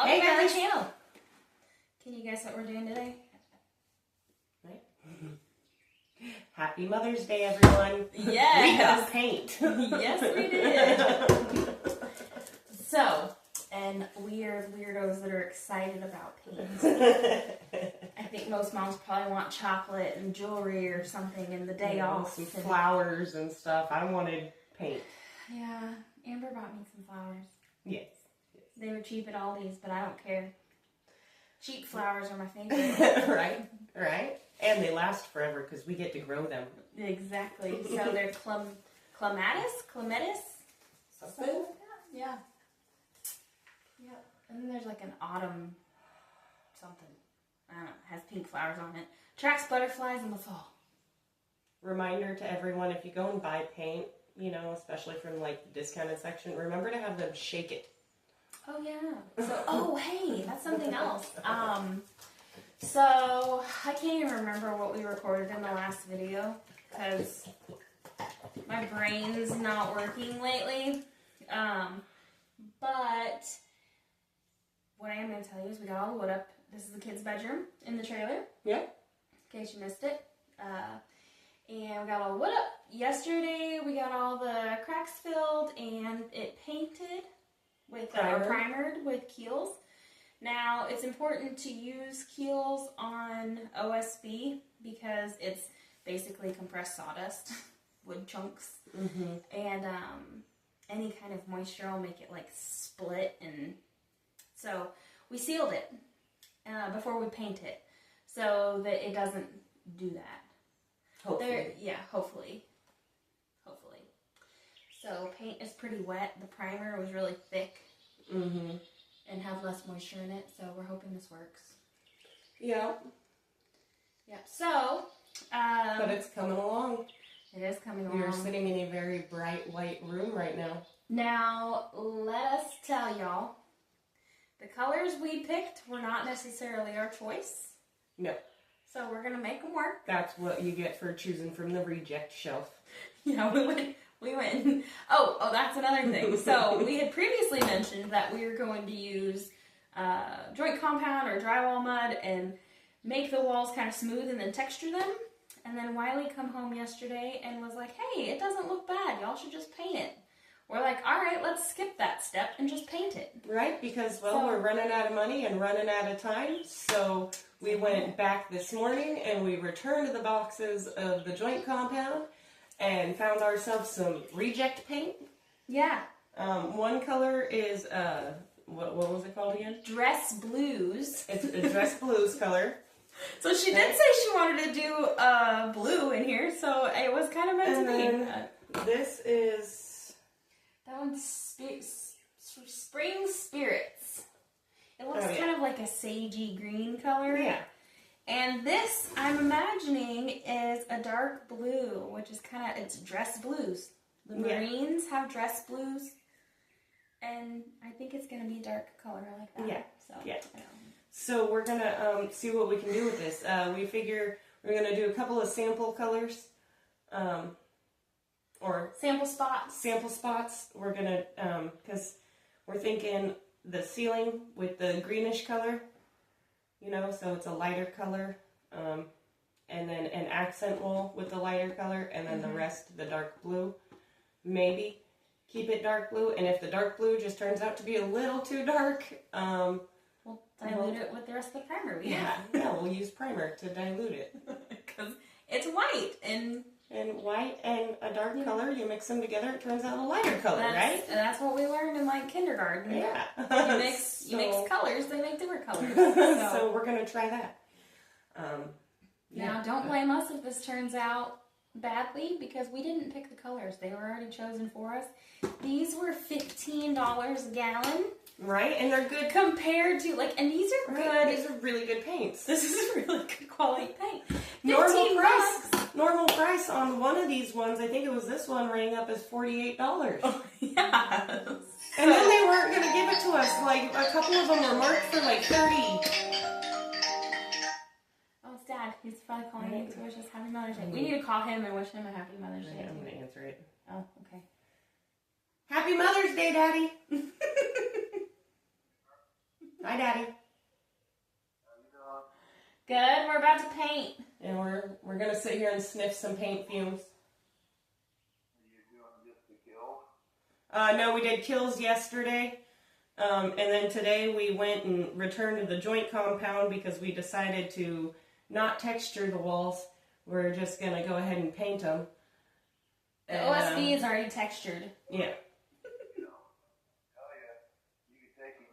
Welcome back to guys. the channel. Can you guess what we're doing today? Right. Happy Mother's Day, everyone. Yes. We got paint. Yes, we did. So, and weirdos that are excited about paint. I think most moms probably want chocolate and jewelry or something in the day off. Some flowers and stuff. I wanted paint. Yeah, Amber bought me some flowers. Yes. They were cheap at Aldi's, but I don't care. Cheap flowers are my favorite. Right. And they last forever because we get to grow them. Exactly. So they're clematis? Something like that? Yeah. Yep. And then there's like an autumn something. I don't know. It has pink flowers on it. Attracts butterflies in the fall. Reminder to everyone, if you go and buy paint, especially from like the discounted section, remember to have them shake it. Oh yeah. So hey, that's something else. So I can't even remember what we recorded in the last video because my brain's not working lately. But what I am going to tell you is we got all the wood up. This is the kids' bedroom in the trailer. Yeah. In case you missed it. And we got all the wood up. Yesterday we got all the cracks filled and it painted with primered with Keels. Now it's important to use Keels on OSB because it's basically compressed sawdust, wood chunks, and any kind of moisture will make it like split, and so we sealed it before we paint it so that it doesn't do that. Hopefully. Hopefully. So paint is pretty wet. The primer was really thick and have less moisture in it. So we're hoping this works. Yeah. Yep. So. But it's coming along. It is coming along. We are sitting in a very bright white room right now. Now, let us tell y'all, the colors we picked were not necessarily our choice. No. So we're going to make them work. That's what you get for choosing from the reject shelf. Yeah, we went. Oh, that's another thing. So we had previously mentioned that we were going to use joint compound or drywall mud and make the walls kind of smooth and then texture them. And then Wiley come home yesterday and was like, hey, it doesn't look bad. Y'all should just paint it. We're like, all right, let's skip that step and just paint it. Right, because, we're running out of money and running out of time. So we went back this morning and we returned the boxes of the joint compound and found ourselves some reject paint. Yeah. One color is, what was it called again? Dress Blues. It's a dress blues color. So she did say she wanted to do blue in here, so it was kind of meant to be. This is... That one's Spring Spirits. It looks kind of like a sagey green color. Yeah. And this, I'm imagining, is a dark blue, which is it's dress blues. The Marines have dress blues. And I think it's going to be a dark color like that. Yeah. So, yeah. So we're going to see what we can do with this. We figure we're going to do a couple of sample colors. Or sample spots. We're going to, because we're thinking the ceiling with the greenish color, so it's a lighter color. And then an accent wall with the lighter color, and then the rest, the dark blue. Maybe keep it dark blue, and if the dark blue just turns out to be a little too dark, we'll dilute it with the rest of the primer we have. Yeah, we'll use primer to dilute it. Because it's white, and white and a dark color, you mix them together, it turns out a lighter color, right? And that's what we learned in kindergarten. Yeah. You mix colors, they make different colors. So we're going to try that. Now, don't blame us if this turns out badly, because we didn't pick the colors. They were already chosen for us. These were $15 a gallon. Right, and they're good compared to, and these are good. These are really good paints. This is a really good quality paint. Normal price on one of these ones, I think it was this one, rang up as $48. Oh, yeah. And then they weren't going to give it to us. A couple of them were marked for $30. Oh, it's Dad. He's probably calling me to wish us Happy Mother's Day. We need to call him and wish him a Happy Mother's Day. I'm going to answer it. Oh, okay. Happy Mother's Day, Daddy. Hi, Daddy. Good. We're about to paint. And we're gonna sit here and sniff some paint fumes. Are you doing just the kills? No, we did kills yesterday. And then today we went and returned to the joint compound because we decided to not texture the walls. We're just gonna go ahead and paint them. The OSB is already textured. Yeah.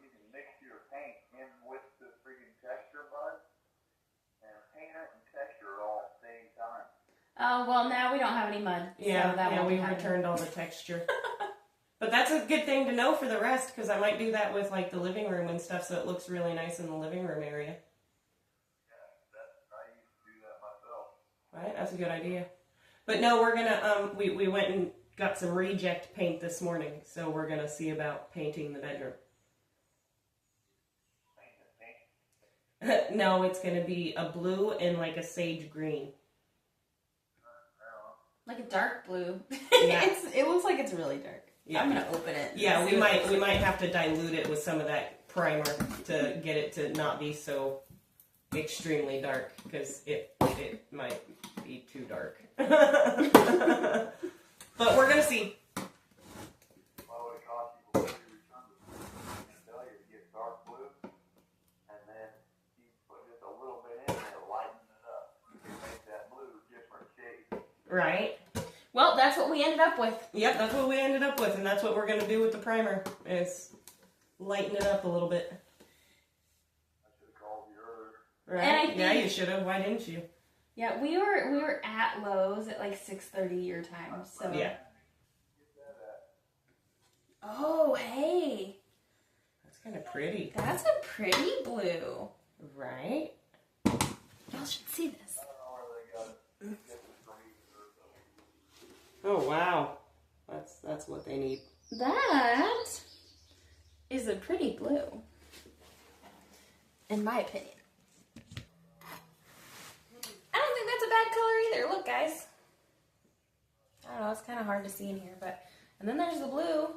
You can mix your paint in with the freaking texture mud and paint it and texture it all at the same time. Oh, well, now we don't have any mud. Yeah, so that yeah, won't we happen. returned all the texture. But that's a good thing to know for the rest, because I might do that with like the living room and stuff, so it looks really nice in the living room area. I used to do that myself. Right, that's a good idea. But no, we're gonna we went and got some reject paint this morning, so we're gonna see about painting the bedroom. No, it's gonna be a blue and like a sage green. Like a dark blue. Yeah. It looks like it's really dark. Yeah. I'm gonna open it. Yeah, we might have to dilute it with some of that primer to get it to not be so extremely dark, because it might be too dark. But we're gonna see. Why would it cost you before you return to the tell you to get dark blue, and then you put just a little bit in there to lighten it up. You can make that blue different shades. Right. Well, that's what we ended up with. Yep, that's what we ended up with, and that's what we're gonna do with the primer, is lighten it up a little bit. I should have called you earlier. Right? And I think- Yeah, you should have. Why didn't you? Yeah, we were at Lowe's at like 6:30 your time. So Yeah. Oh, hey, That's kind of pretty. that's a pretty blue. Right? Y'all should see this. I don't know where they got it. Oh, wow. That's what they need. That is a pretty blue, in my opinion. I don't think that's a bad color either. Look, guys. I don't know, it's kind of hard to see in here, but... And then there's the blue.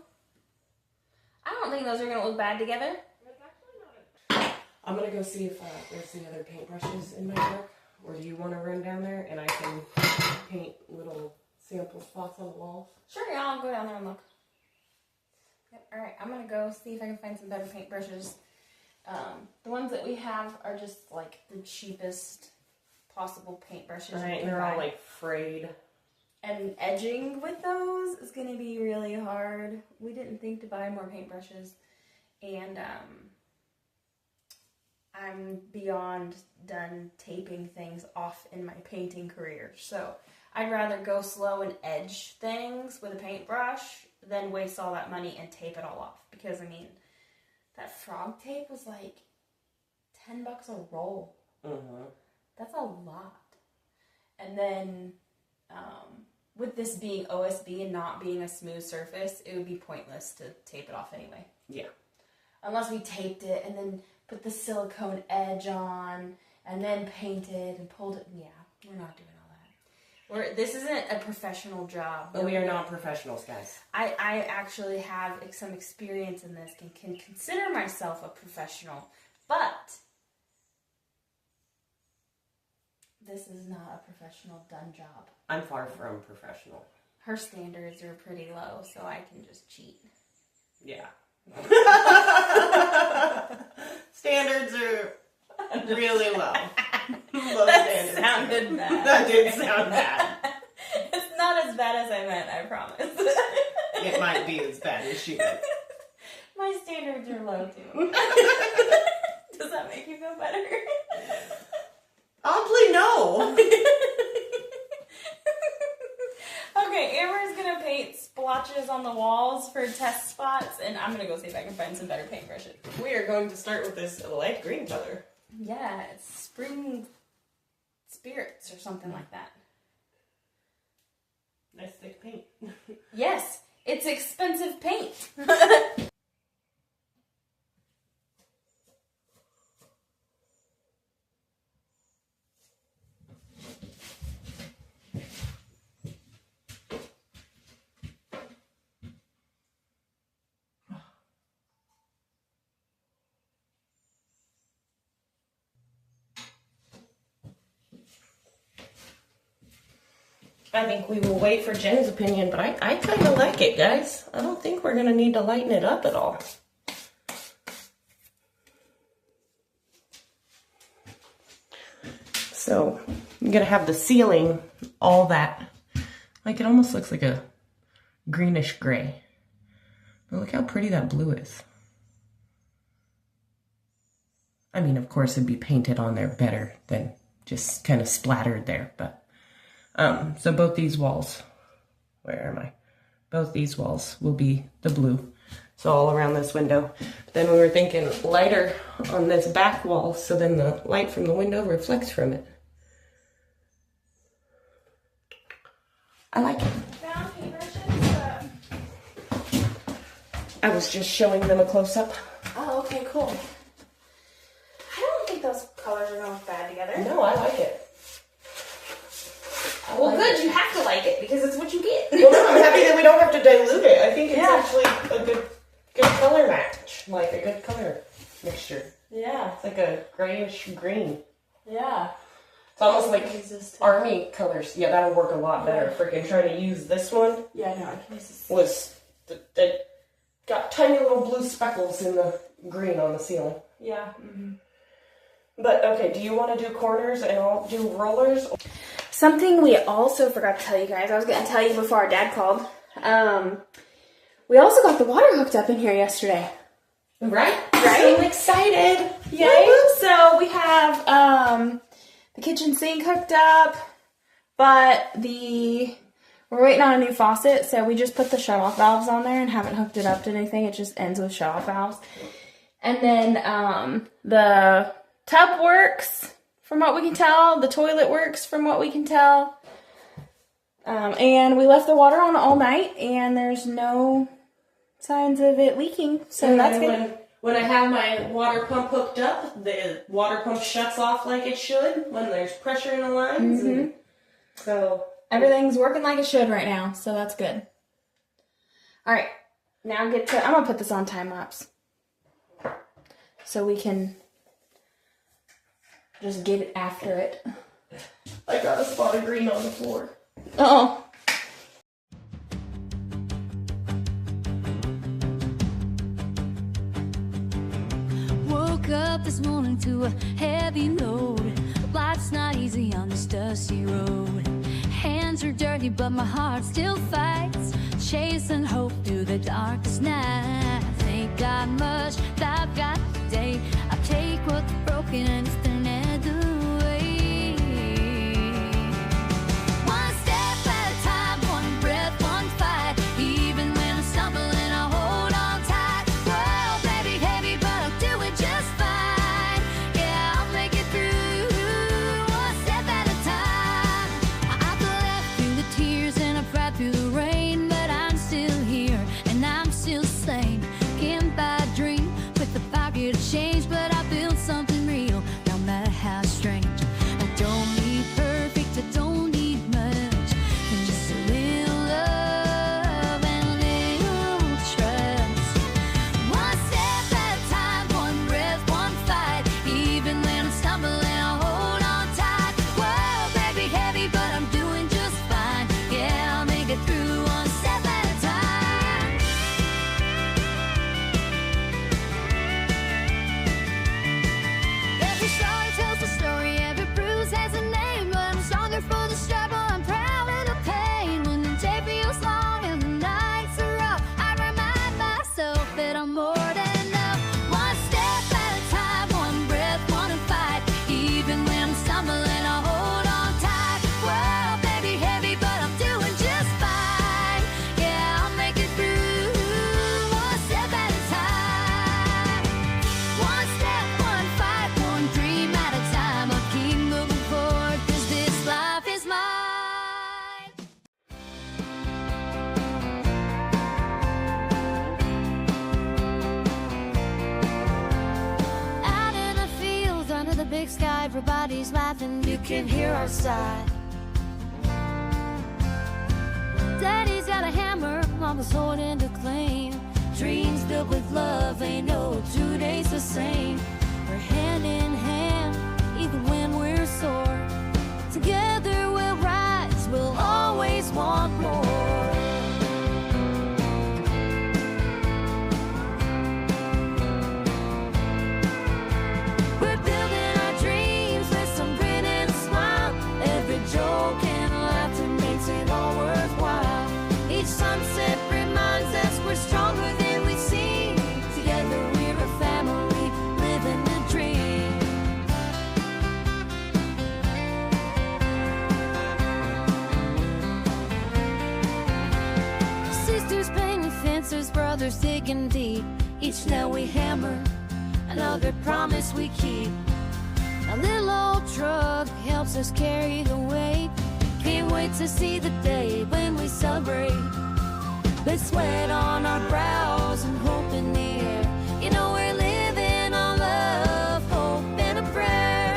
I don't think those are going to look bad together. I'm going to go see if there's any other paintbrushes in my truck. Or do you want to run down there and I can paint little sample spots on the walls? Sure, yeah, I'll go down there and look. Yep, alright, I'm going to go see if I can find some better paintbrushes. The ones that we have are just like the cheapest possible paintbrushes. Right, and they're all like frayed. And edging with those is going to be really hard. We didn't think to buy more paintbrushes. And I'm beyond done taping things off in my painting career. So I'd rather go slow and edge things with a paintbrush than waste all that money and tape it all off. Because, I mean, that frog tape was like $10 a roll. Mm-hmm. That's a lot. And then... with this being OSB and not being a smooth surface, it would be pointless to tape it off anyway. Yeah. Unless we taped it and then put the silicone edge on and then painted and pulled it. Yeah, we're not doing all that. This isn't a professional job. But we are not professionals, guys. I actually have some experience in this and can consider myself a professional. But this is not a professional done job. I'm far from professional. Her standards are pretty low, so I can just cheat. Yeah. Standards are really low. Low That standards. sounded bad. That did sound bad. It's not as bad as I meant, I promise. It might be as bad as she meant. My standards are low, too. Does that make you feel better? Oddly, no. Okay, Amber's gonna paint splotches on the walls for test spots, and I'm gonna go see if I can find some better paintbrushes. We are going to start with this light green color. Yeah, it's spring spirits or something like that. Nice thick paint. Yes, it's expensive paint. I think we will wait for Jen's opinion, but I kind of like it, guys. I don't think we're going to need to lighten it up at all. So I'm going to have the ceiling all that, like it almost looks like a greenish gray. But look how pretty that blue is. I mean, of course, it'd be painted on there better than just kind of splattered there, but so both these walls, where am I? Both these walls will be the blue. So all around this window. But then we were thinking lighter on this back wall, so then the light from the window reflects from it. I like it. I was just showing them a close-up. Oh, okay, cool. I don't think those colors are going to look bad together. No, I like it. Well, good. You have to like it because it's what you get. Well, no, I'm happy that we don't have to dilute it. I think it's actually a good color match, like a good color mixture. Yeah. It's like a grayish green. Yeah. It's almost like army colors. Yeah, that'll work a lot better. Freaking trying to use this one. Yeah, no, I can use this. Was that got tiny little blue speckles in the green on the ceiling. Yeah. Mm-hmm. But okay, do you want to do corners and I'll do rollers? Something we also forgot to tell you guys, I was going to tell you before our dad called. We also got the water hooked up in here yesterday. Right? Right? I'm excited. Yay. So we have the kitchen sink hooked up, but we're waiting on a new faucet, so we just put the shut-off valves on there and haven't hooked it up to anything. It just ends with shut-off valves. And then the tub works. From what we can tell, the toilet works from what we can tell. And we left the water on all night, and there's no signs of it leaking, so and that's good. When I have my water pump hooked up, the water pump shuts off like it should when there's pressure in the lines. Mm-hmm. And so everything's working like it should right now, so that's good. All right, now I'm going to put this on time lapse so we can just get after it. I got a spot of green on the floor. Oh. Woke up this morning to a heavy load. Life's not easy on this dusty road. Hands are dirty, but my heart still fights, chasing hope through the darkest night. Thank God much that I've got today. I take what's broken and turn it away. One step at a time, one breath, one fight. Even when I'm stumbling, I hold on tight. World may be heavy, but I'll do it just fine. Yeah, I'll make it through, one step at a time. I've left through the tears and I've cried through the rain, but I'm still here and I'm still sane. Can't buy a dream with a pocket of change, but I built something real, no matter how strange. I don't need perfect, I don't need much, just a little love and a little trust. One step at a time, one breath, one fight. Even when I'm stumbling, I hold on tight. World may be heavy, but I'm doing just fine. Yeah, I'll make it through one step at a time. Every story tells a story, every bruise has a name, but I'm stronger for the struggle, I'm proud of the pain. When the day feels long and the nights are rough, I remind myself that I'm more than enough. One step at a time, one breath, one fight. Even when I'm stumbling, I hold on tight. World may be heavy, but I'm doing just fine. Yeah, I'll make it through, one step at a time. One step, one fight, one dream at a time. I'll keep moving forward, 'cause this life is mine. Out in the fields, under the big sky, everybody's laughing. You can hear our sigh. Daddy's got a hammer, mama's holding the claim. Dreams built with love, ain't no 2 days the same. We're hand in hand, even when we're sore. Together we'll rise, we'll always Each nail we hammer, another promise we keep. A little old truck helps us carry the weight. Can't wait to see the day when we celebrate. With sweat on our brows and hope in the air. You know we're living on love, hope, and a prayer.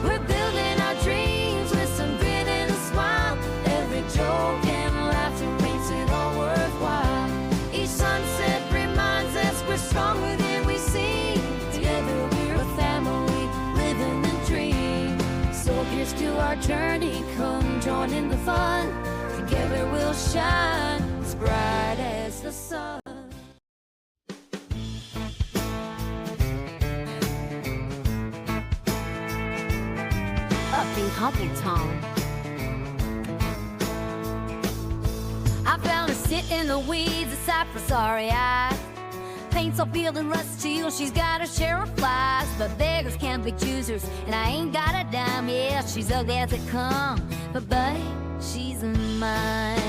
We're building our dreams with some grit and a smile. Every joke and laughter makes it all worthwhile. Each sunset reminds us we're stronger than we seem. Together we're a family, living the dream. So here's to our journey, come join in the fun. Together we'll shine as bright as the sun. Up in honky tonk, I found her sitting in the weeds, a sight for sorry eyes. Paint's all peeled and rust till she's got her share of flies. But beggars can't be choosers, and I ain't got a dime. Yeah, she's ugly as it come, but buddy, she's mine.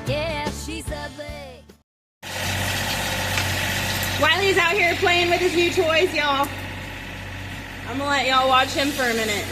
Yeah, she's ugly. Wiley's out here playing with his new toys, y'all. I'm gonna let y'all watch him for a minute.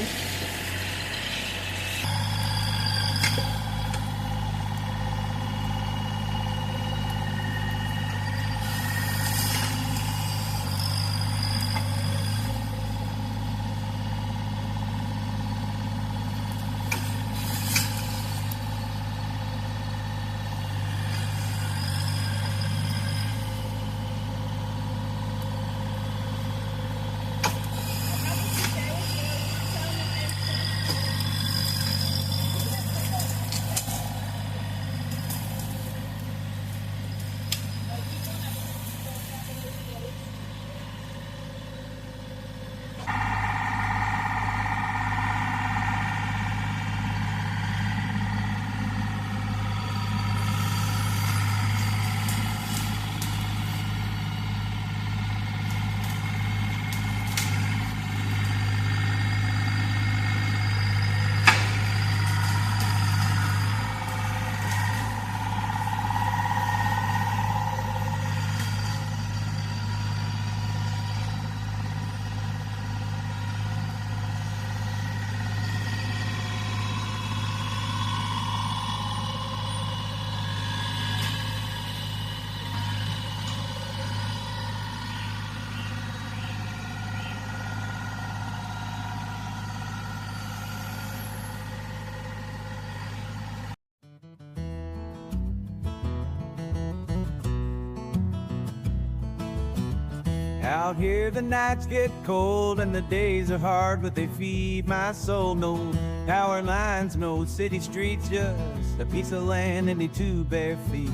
Out here the nights get cold and the days are hard, but they feed my soul. No power lines, no city streets, just a piece of land and 2 bare feet.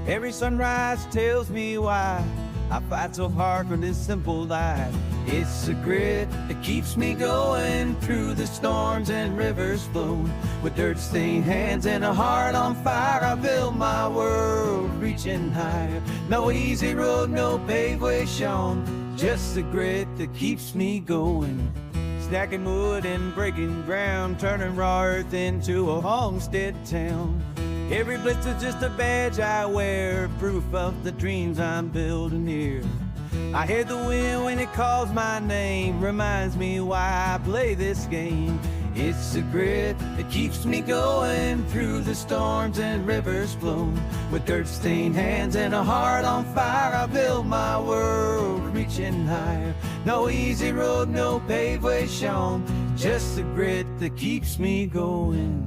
Every sunrise tells me why I fight so hard for this simple life. It's the grit that keeps me going through the storms and rivers flowing. With dirt-stained hands and a heart on fire, I build my world reaching higher. No easy road, no paved way shown, just the grit that keeps me going. Stacking wood and breaking ground, turning raw earth into a homestead town. Every blister's just a badge I wear, proof of the dreams I'm building here. I hear the wind when it calls my name, reminds me why I play this game. It's the grit that keeps me going through the storms and rivers flow. With dirt-stained hands and a heart on fire, I build my world reaching higher. No easy road, no paved way shown, just the grit that keeps me going.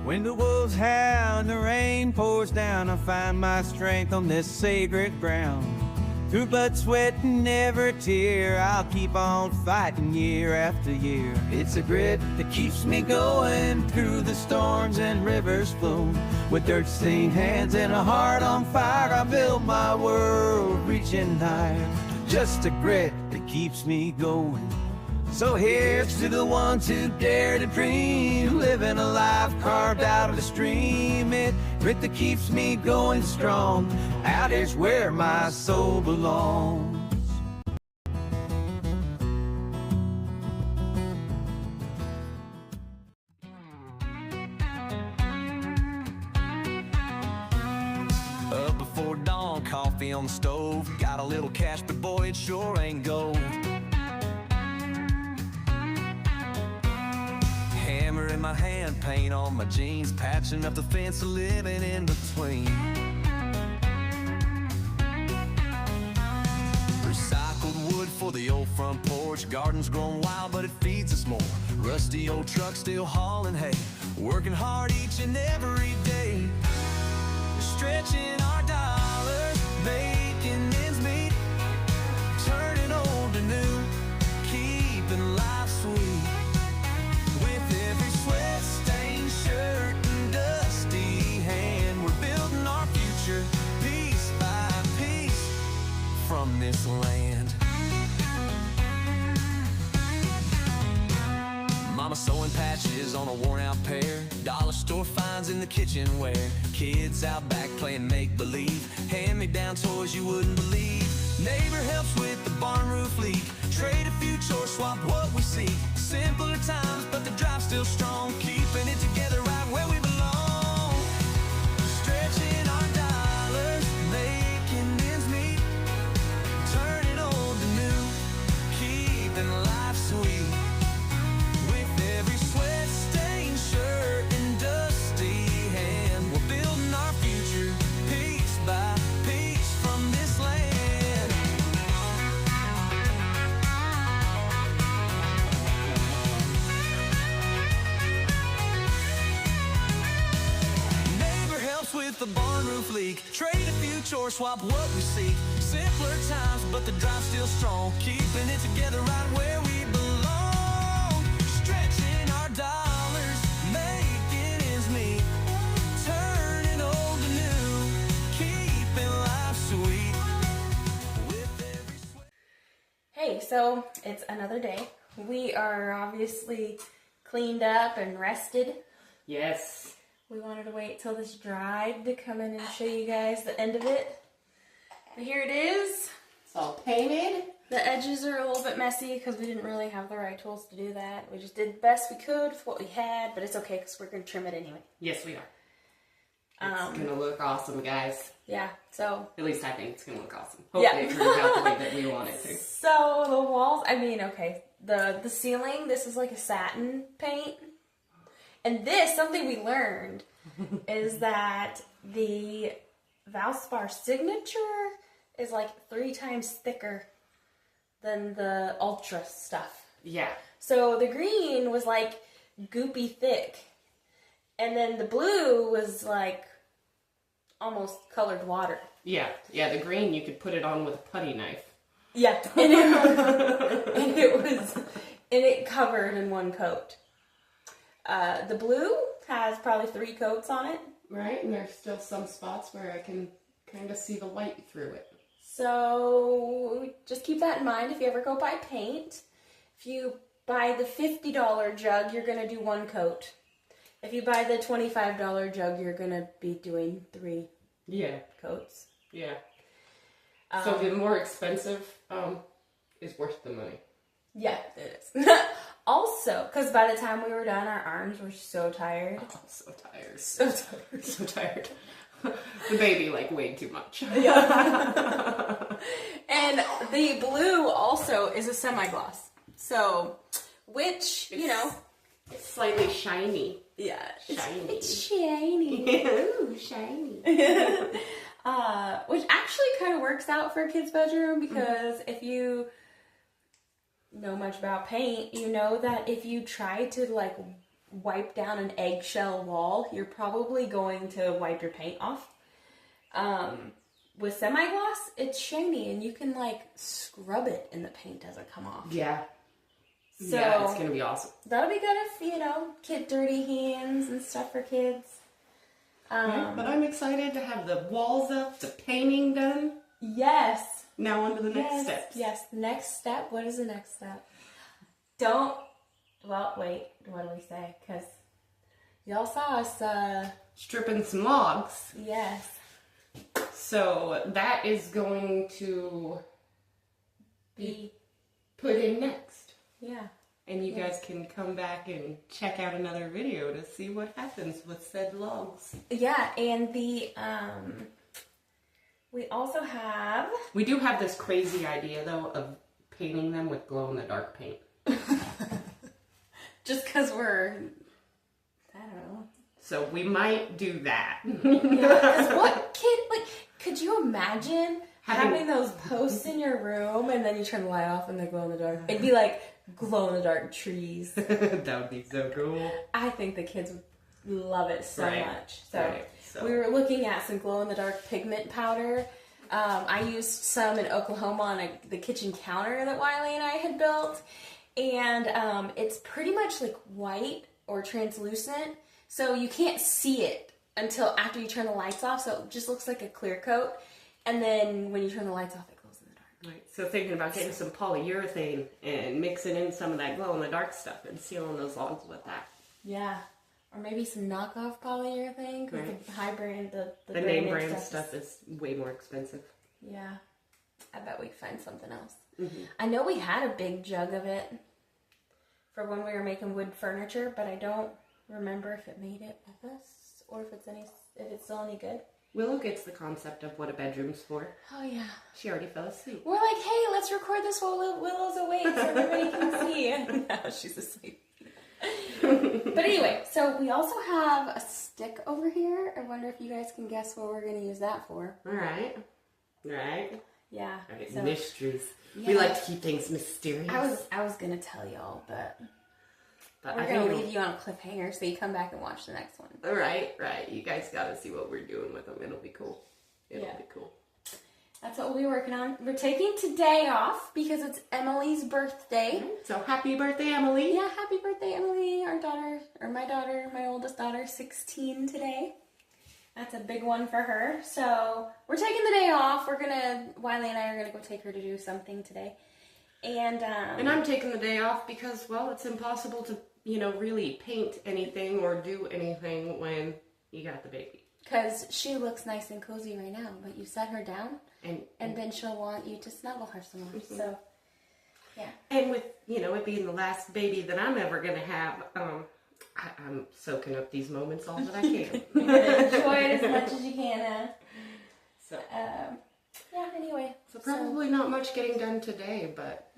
When the wolves howl and the rain pours down, I find my strength on this sacred ground. Through blood, sweat, and every tear, I'll keep on fighting year after year. It's a grit that keeps me going through the storms and rivers flow. With dirt-stained hands and a heart on fire, I build my world reaching higher. Just a grit that keeps me going. So here's to the ones who dare to dream, living a life carved out of the stream. It grit that keeps me going strong. Out here's where my soul belongs. of coffee on the stove. Got a little cash, but boy, it sure ain't gold. Hammer in my hand, paint on my jeans, patching up the fence, living in between. Recycled wood for the old front porch. Garden's grown wild, but it feeds us more. Rusty old truck still hauling hay. Working hard each and every day. Stretching our dollars, making ends meet. Turning old to new, keeping life sweet. With every sweat-stained shirt and dusty hand, we're building our future piece by piece from this land. Mama sewing patches on a worn-out pair. Dollar store finds in the kitchenware. Kids out back playing make-believe. Hand-me-down toys you wouldn't believe. Neighbor helps with the barn roof leak. Trade a few chores, swap what we see. Simpler times, but the drive's still strong. Keeping it together right where we belong. Stretching our dollars, making ends meet. Turning old to new, keeping life sweet. With every sweat-stained shirt and dusty hand, we're building our future piece by piece from this land. Neighbor helps with the barn roof leak. Trade a few chores, swap what we seek. Simpler times, but the drive's still strong. Keeping it together right where we belong. Stretching our dollars, making ends meet. Turning old to new, keeping life sweet. With every sweat. Hey, so it's another day. We are obviously cleaned up and rested. Yes. We wanted to wait till this dried to come in and show you guys the end of it. But here it is. It's all painted. The edges are a little bit messy because we didn't really have the right tools to do that. We just did the best we could with what we had, but it's okay because we're going to trim it anyway. Yes, we are. It's going to look awesome, guys. Yeah, so... At least I think it's going to look awesome. Hopefully it turns out the way that we want it to. So the walls, I mean, okay, the ceiling, this is like a satin paint. And this, something we learned, is that the Valspar signature is like 3 times thicker than the Ultra stuff. Yeah. So the green was like goopy thick. And then the blue was like almost colored water. Yeah. Yeah, the green, you could put it on with a putty knife. Yeah. And it covered in one coat. The blue has probably 3 coats on it. Right, and there's still some spots where I can kind of see the light through it. So just keep that in mind if you ever go buy paint. If you buy the $50 jug, you're going to do 1 coat. If you buy the $25 jug, you're going to be doing 3 coats. Yeah. So the more expensive is worth the money. Yeah, it is. Also, because by the time we were done, our arms were so tired. Oh, so tired. So tired. So tired. The baby, weighed too much. Yeah. And the blue also is a semi-gloss. So, which, It's slightly shiny. yeah. Shiny. It's shiny. Ooh, shiny. Which actually kind of works out for a kid's bedroom because if you know much about paint, you know that if you try to wipe down an eggshell wall, you're probably going to wipe your paint off. With semi-gloss, it's shiny and you can scrub it and the paint doesn't come off. Yeah. So yeah, it's gonna be awesome. That'll be good if, kid dirty hands and stuff for kids. But I'm excited to have the walls up, the painting done. Yes. Now on to the next steps. Yes, the next step. What is the next step? Wait, what do we say? Because y'all saw us, stripping some logs. yes. So that is going to be put in next. Yeah. And you guys can come back and check out another video to see what happens with said logs. Yeah, and We also have... We do have this crazy idea, though, of painting them with glow-in-the-dark paint. Just because we're... I don't know. So we might do that. Yeah, because what kid... Like, could you imagine having those posts in your room and then you turn the light off and they glow in the dark? It'd be like glow-in-the-dark trees. That would be so cool. I think the kids would love it so much. So So we were looking at some glow-in-the-dark pigment powder. I used some in Oklahoma on the kitchen counter that Wiley and I had built. And it's pretty much like white or translucent. So you can't see it until after you turn the lights off. So it just looks like a clear coat. And then when you turn the lights off, it glows in the dark. Right. So thinking about getting some polyurethane and mixing in some of that glow-in-the-dark stuff and sealing those logs with that. Yeah. Or maybe some knockoff polyurethane, because the high brand, the name brand stuff is way more expensive. Yeah. I bet we could find something else. Mm-hmm. I know we had a big jug of it for when we were making wood furniture, but I don't remember if it made it with us or if it's still any good. Willow gets the concept of what a bedroom's for. Oh, yeah. She already fell asleep. We're like, hey, let's record this while Willow's awake so everybody can see. Now she's asleep. But anyway, so we also have a stick over here. I wonder if you guys can guess what we're going to use that for. All right. Yeah. All right. So, Mysteries. yeah. We like to keep things mysterious. I was going to tell y'all, but But we're going to leave you on a cliffhanger so you come back and watch the next one. Right. You guys got to see what we're doing with them. It'll be cool. It'll be cool. That's what we'll be working on. We're taking today off because it's Emily's birthday. So happy birthday, Emily. Yeah, happy birthday, Emily. My oldest daughter, 16 today. That's a big one for her. So we're taking the day off. Wiley and I are gonna go take her to do something today. And I'm taking the day off because, well, it's impossible to, really paint anything or do anything when you got the baby. Because she looks nice and cozy right now, but you set her down, and then she'll want you to snuggle her some more. Mm-hmm. So, yeah. And with, it being the last baby that I'm ever going to have, I'm soaking up these moments all that I can. You're going to enjoy it as much as you can. So, yeah, anyway. So probably not much getting done today, but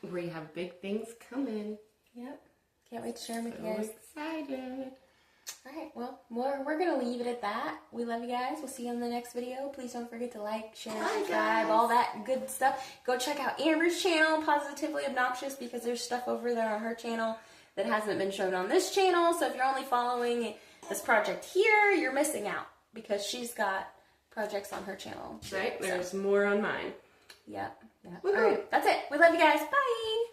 we have big things coming. Yep. Can't wait to share them with you guys. Excited. Alright, well, we're going to leave it at that. We love you guys. We'll see you in the next video. Please don't forget to like, share, subscribe, all that good stuff. Go check out Amber's channel, Positively Obnoxious, because there's stuff over there on her channel that hasn't been shown on this channel. So if you're only following this project here, you're missing out because she's got projects on her channel. Right, there's more on mine. Yep. Alright, that's it. We love you guys. Bye!